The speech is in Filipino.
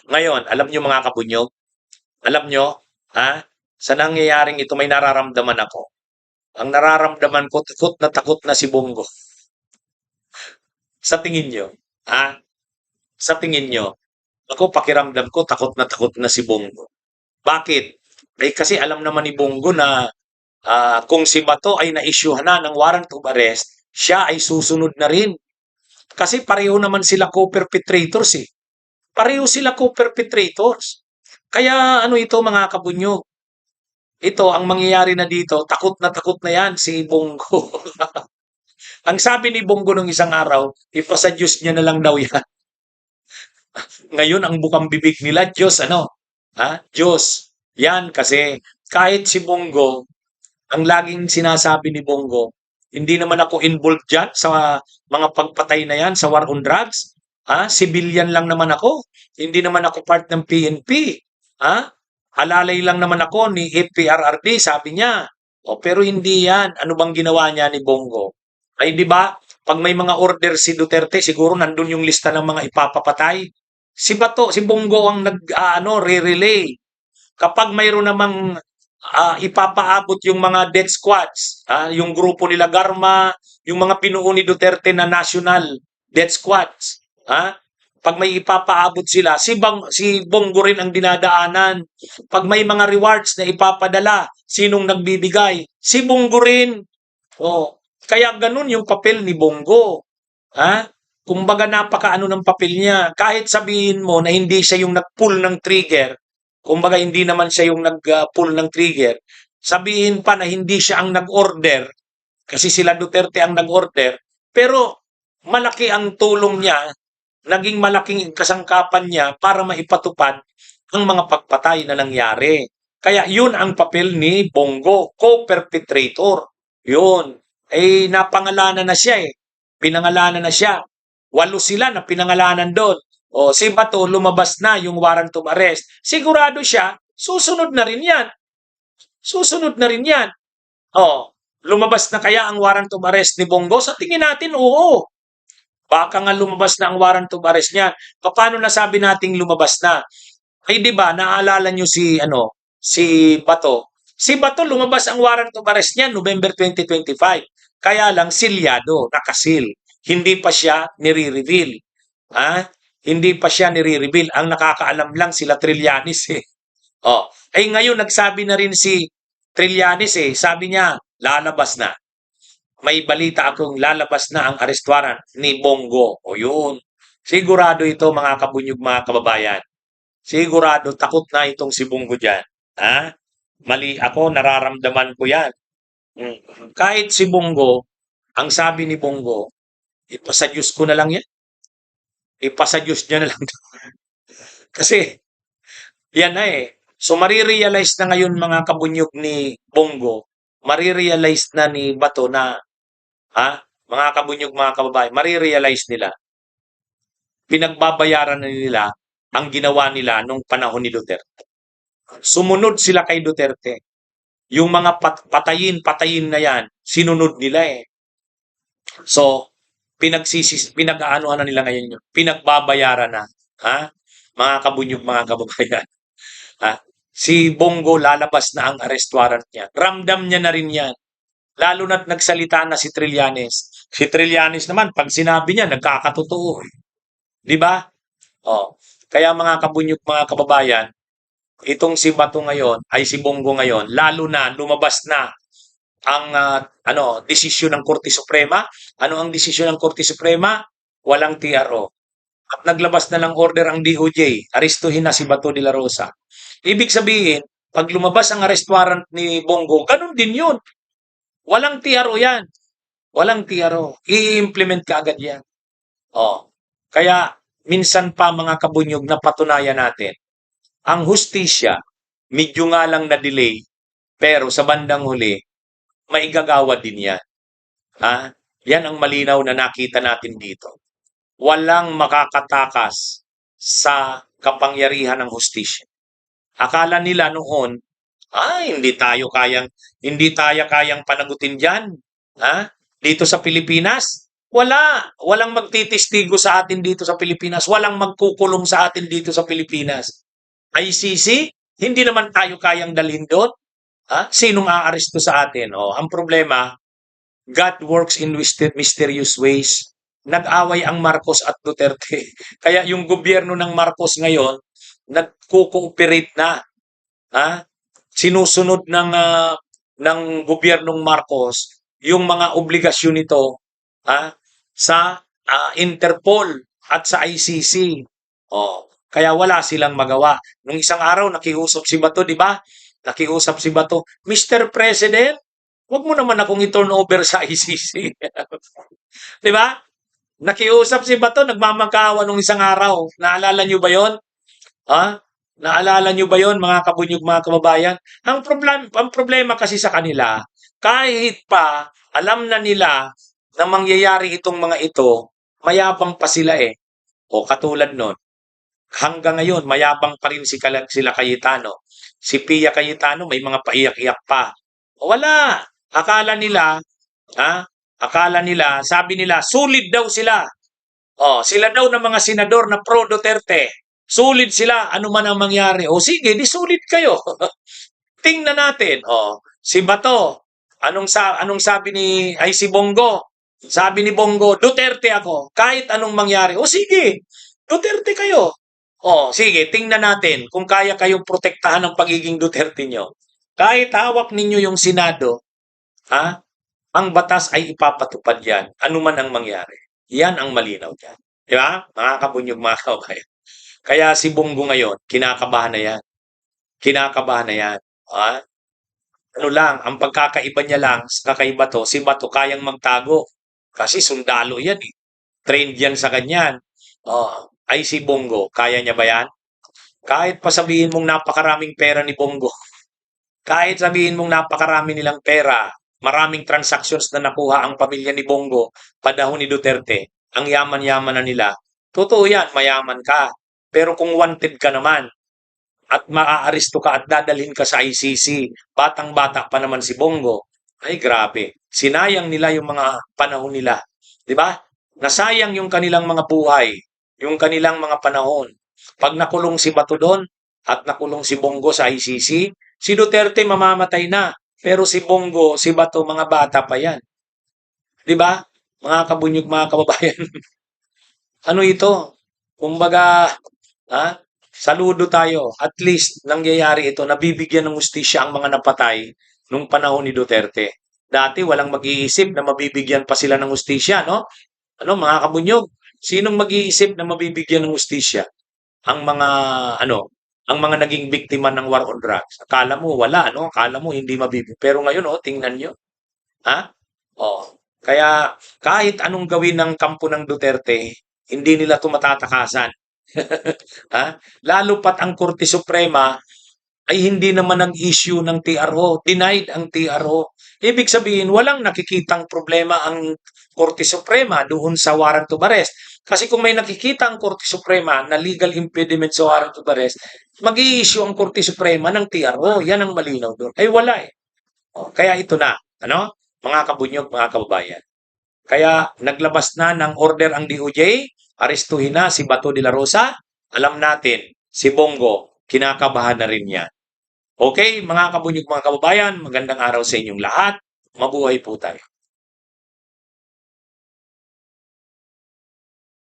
Ngayon, alam nyo mga kabunyog, alam nyo, ha? Sa nangyayaring ito may nararamdaman ako. Ang nararamdaman ko, takot na si Bongo. Sa tingin nyo, ha? Sa tingin nyo, ako pakiramdam ko, takot na si Bongo. Bakit? Eh, kasi alam naman ni Bongo na kung si Bato ay na-issuehan na ng warrant of arrest, siya ay susunod na rin. Kasi pareho naman sila co-perpetrators eh. Pareho sila co-perpetrators. Kaya ano ito mga kabunyog, ito ang mangyayari na dito, takot na yan si Bongo. Ang sabi ni Bongo nung isang araw, ipasa Diyos niya na lang daw yan. Ngayon ang bukang bibig nila, Diyos ano? Ha? Diyos. Yan kasi kahit si Bongo, ang laging sinasabi ni Bongo, hindi naman ako involved dyan sa mga pagpatay na yan, sa war on drugs. Ha? Civilian lang naman ako. Hindi naman ako part ng PNP. Ha? Halalay lang naman ako ni FPRRD, sabi niya. O, pero hindi yan. Ano bang ginawa niya ni Bongo? Ay, di ba? Pag may mga order si Duterte, siguro nandun yung lista ng mga ipapapatay. Si Bato, si Bongo ang re-relay. Kapag mayroon namang ipapaabot yung mga death squads, yung grupo nila Garma, yung mga pinuo ni Duterte na national death squads, pag may ipapaabot sila, si Bongo rin ang dinadaanan. Pag may mga rewards na ipapadala, sinong nagbibigay? Si Bongo rin. Oh, kaya ganun yung papel ni Bongo. Ha? Kumbaga napakaano ng papel niya. Kahit sabihin mo na hindi siya yung nag-pull ng trigger, kumbaga hindi naman siya yung nag-pull ng trigger, sabihin pa na hindi siya ang nag-order, kasi sila Duterte ang nag-order, pero malaki ang tulong niya, naging malaking kasangkapan niya para maipatupad ang mga pagpatay na nangyari. Kaya yun ang papel ni Bongo, co-perpetrator. Yun. Eh, napangalanan na siya eh. Pinangalanan na siya. 8 sila na pinangalanan doon. O, si Bato, lumabas na yung warrant of arrest. Sigurado siya, susunod na rin yan. Susunod na rin yan. O, lumabas na kaya ang warrant of arrest ni Bongo? Sa tingin natin, oo. Baka nga lumabas na ang warrant of arrest niya. Paano nasabi nating lumabas na? Ay, di ba, naalala nyo si Bato. Si Bato, lumabas ang warrant of arrest niya November 2025. Kaya lang, silyado, nakasil. Hindi pa siya nire-reveal. Ha? Hindi pa siya nire-reveal. Ang nakakaalam lang sila Trillanes eh. Oh, ay ngayon nagsabi na rin si Trillanes eh. Sabi niya, lalabas na. May balita akong lalabas na ang arrest warrant ni Bongo. O yun. Sigurado ito mga kabunyog mga kababayan. Sigurado takot na itong si Bongo dyan. Ha? Mali ako, nararamdaman ko yan. Kahit si Bongo, ang sabi ni Bongo, ipasa Diyos ko na lang yan. Ipasa Diyos niya na lang. Kasi, yan na eh. So, marirealize na ngayon mga kabunyog ni Bongo, marirealize na ni Bato na, mga kabunyog, mga kababayan, marirealize nila, pinagbabayaran na nila ang ginawa nila nung panahon ni Duterte. Sumunod sila kay Duterte. Yung mga patayin na yan, sinunod nila eh. So, pinag-aanuhan na nila ngayon yun. Pinagbabayaran na. Ha? Mga kabunyog, mga kababayan. Ha? Si Bongo lalabas na ang arrest warrant niya. Ramdam niya na rin yan. Lalo na't nagsalita na si Trillanes. Si Trillanes naman, pag sinabi niya, nagkakatotoo. Di ba? Oh. Kaya mga kabunyog, mga kababayan, itong si Bato ngayon, ay si Bongo ngayon, lalo na lumabas na ang desisyon ng Korte Suprema. Ano ang desisyon ng Korte Suprema? Walang TRO. At naglabas na ng order ang DOJ, arestuhin na si Bato de la Rosa. Ibig sabihin, pag lumabas ang arrest warrant ni Bongo, ganun din yun. Walang TRO yan. Walang TRO. I-implement ka agad yan. Oh. Kaya, minsan pa mga kabunyog na patunayan natin, ang hustisya, medyo nga lang na-delay, pero sa bandang huli, maigagawa din yan. Yan ang malinaw na nakita natin dito. Walang makakatakas sa kapangyarihan ng hustisya. Akala nila noon, hindi tayo kayang panagutin diyan, dito sa Pilipinas. Wala. Walang magtitistigo sa atin dito sa Pilipinas. Walang magkukulong sa atin dito sa Pilipinas. ICC, hindi naman tayo kayang dalhin doon. Ha? Sinong aaresto sa atin? Ang problema, God works in mysterious ways. Nag-away ang Marcos at Duterte. Kaya yung gobyerno ng Marcos ngayon, nagko-cooperate na. Ha? Sinusunod ng gobyernong Marcos yung mga obligasyon nito, sa Interpol at sa ICC. Kaya wala silang magawa. Nung isang araw nakiusap si Bato, 'di ba? Nakiusap si Bato, Mr. President, wag mo naman akong i-turn over sa ICC. 'Di ba? Nakiusap si Bato, nagmamangkawa nung isang araw. Naalala niyo ba 'yon? Ha? Naalala niyo ba 'yon, mga kabunyog, mga kababayan? Ang problema kasi sa kanila, kahit pa alam na nila na mangyayari itong mga ito, mayabang pa sila eh. Katulad nun, hanggang ngayon, mayabang pa rin sila Cayetano. Si Pia Cayetano, may mga paiyak-iyak pa. Wala. Akala nila, akala nila, sabi nila, sulit daw sila. Sila daw ng mga senador na pro Duterte. Sulit sila, ano man ang mangyari. Sige, di sulit kayo. Tingnan natin. Si Bato, anong sabi si Bongo? Sabi ni Bongo, Duterte ako. Kahit anong mangyari. Sige, Duterte kayo. Sige, tingnan natin kung kaya kayong protektahan ng pagiging Duterte nyo. Kahit hawak ninyo yung Senado, ang batas ay ipapatupad yan. Ano man ang mangyari. Yan ang malinaw dyan. Di ba? Mga kabunyog, mga kabayan. Kaya si Bongo ngayon, kinakabahan na yan. Kinakabahan na yan. Ano lang, ang pagkakaiba niya lang, kakaiba to, si Bato kayang magtago. Kasi sundalo yan eh. Trained yan sa ganyan. Ay si Bongo, kaya niya ba yan? Kahit pa sabihin mong napakaraming pera ni Bongo, kahit sabihin mong napakarami nilang pera, maraming transactions na nakuha ang pamilya ni Bongo, panahon ni Duterte, ang yaman-yaman na nila, totoo yan, mayaman ka. Pero kung wanted ka naman, at maaaresto ka at dadalhin ka sa ICC, batang-bata pa naman si Bongo, ay grabe. Sinayang nila yung mga panahon nila. Di ba? Nasayang yung kanilang mga buhay, yung kanilang mga panahon. Pag nakulong si Bato doon at nakulong si Bongo sa ICC, si Duterte mamamatay na. Pero si Bongo, si Bato, mga bata pa yan. Di ba? Mga kabunyog, mga kababayan. Ano ito? Kumbaga, saludo tayo. At least, nangyayari ito, nabibigyan ng hustisya ang mga napatay nung panahon ni Duterte. Dati, walang mag-iisip na mabibigyan pa sila ng hustisya, no? Mga kabunyog, sinong mag-iisip na mabibigyan ng hustisya? Ang mga naging biktima ng war on drugs. Akala mo wala, no? Akala mo hindi mabibigyan. Pero ngayon, tingnan nyo. Kaya kahit anong gawin ng kampo ng Duterte, hindi nila ito matatakasan. Lalo pat ang Korte Suprema ay hindi naman ang issue ng TRO. Denied ang TRO. Ibig sabihin, walang nakikitang problema ang Korte Suprema doon sa warrant of arrest. Kasi kung may nakikita ang Korte Suprema na legal impediment sa warrant of arrest, mag-i-issue ang Korte Suprema ng TRO. Yan ang malinaw doon. Ay wala eh. Kaya ito na, mga kabunyog, mga kababayan. Kaya naglabas na ng order ang DOJ, arestuhin na si Bato de la Rosa. Alam natin, si Bongo, kinakabahan na rin yan. Okay, mga kabunyog, mga kababayan, magandang araw sa inyong lahat. Mabuhay po tayo.